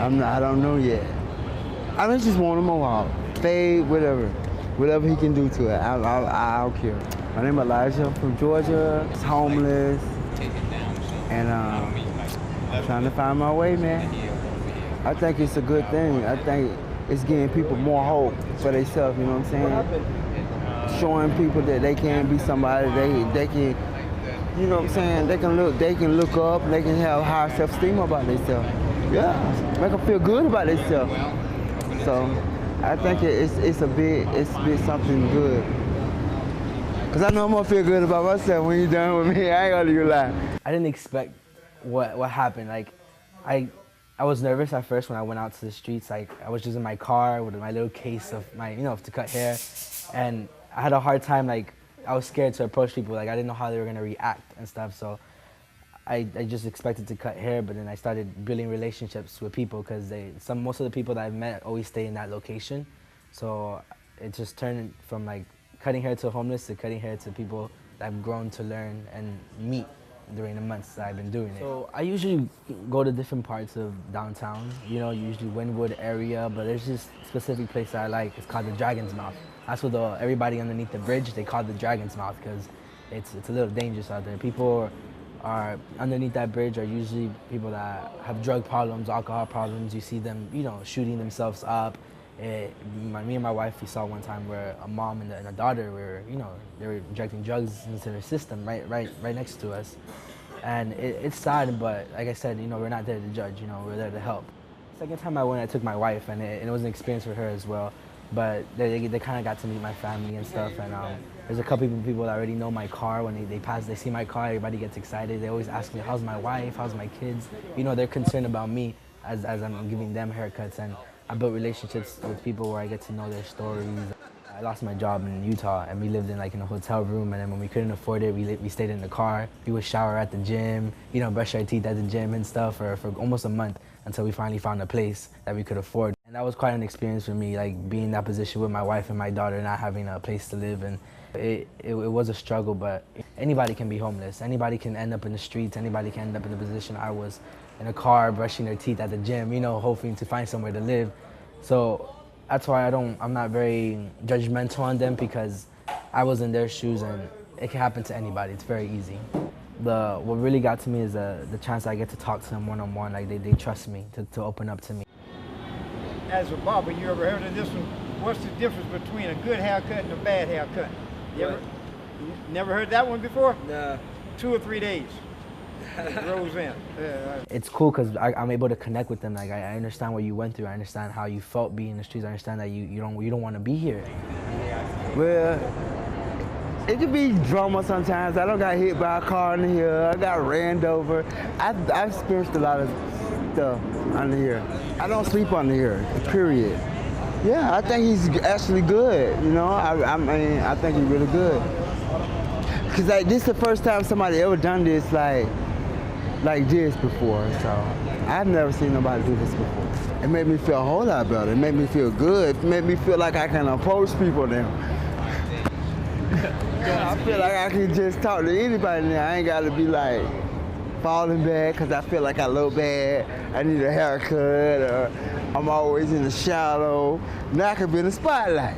I don't know yet. I just want him a while. Fade, whatever he can do to it. I don't care. My name is Elijah. I'm from Georgia. It's homeless, and I'm trying to find my way, man. I think it's a good thing. I think it's giving people more hope for themselves. You know what I'm saying? Showing people that they can be somebody. They can. You know what I'm saying? They can look up. They can have high self-esteem about themselves. Yeah, make them feel good about themselves. So I think it's a bit something good. Cause I know I'm gonna feel good about myself when you're done with me. I ain't gonna lie. I didn't expect what happened. Like, I was nervous at first when I went out to the streets. Like, I was just in my car with my little case of my, to cut hair, and I had a hard time. Like, I was scared to approach people. Like, I didn't know how they were gonna react and stuff. So I just expected to cut hair, but then I started building relationships with people because most of the people that I've met always stay in that location. So it just turned from like cutting hair to homeless to cutting hair to people that I've grown to learn and meet during the months that I've been doing it. So I usually go to different parts of downtown, usually Wynwood area, but there's this specific place that I like. It's called the Dragon's Mouth. That's what everybody underneath the bridge, they call it the Dragon's Mouth because it's a little dangerous out there. People are underneath that bridge are usually people that have drug problems, alcohol problems. You see them, shooting themselves up. Me and my wife, we saw one time where a mom and a daughter were, they were injecting drugs into their system right next to us. And it's sad, but like I said, we're not there to judge, we're there to help. Second time I went, I took my wife, and it was an experience for her as well. But they kind of got to meet my family and stuff, and there's a couple of people that already know my car. When they see my car, everybody gets excited. They always ask me, how's my wife, how's my kids? They're concerned about me as I'm giving them haircuts, and I built relationships with people where I get to know their stories. I lost my job in Utah, and we lived in a hotel room, and then when we couldn't afford it, we stayed in the car. We would shower at the gym, brush our teeth at the gym and stuff for almost a month until we finally found a place that we could afford. And that was quite an experience for me, like being in that position with my wife and my daughter, not having a place to live. And it was a struggle, but anybody can be homeless. Anybody can end up in the streets. Anybody can end up in the position I was, in a car, brushing their teeth at the gym, hoping to find somewhere to live. So that's why I'm not very judgmental on them, because I was in their shoes and it can happen to anybody. It's very easy. What really got to me is the chance I get to talk to them one-on-one. Like they trust me to open up to me. As a barber, you ever heard of this one? What's the difference between a good haircut and a bad haircut? You never heard that one before? No. 2 or 3 days. It grows in. It's cool because I'm able to connect with them. Like I understand what you went through. I understand how you felt being in the streets. I understand that you don't want to be here. Well, it could be drama sometimes. I don't got hit by a car in here. I got ran over. I've experienced a lot of stuff under here. I don't sleep under here, period. Yeah, I think he's actually good, I mean, I think he's really good. Cause this is the first time somebody ever done this like this before, so I've never seen nobody do this before. It made me feel a whole lot better. It made me feel good. It made me feel like I can approach people now. I feel like I can just talk to anybody now. I ain't gotta be like falling back because I feel like I look bad. I need a haircut, or I'm always in the shadow. Now I can be in the spotlight.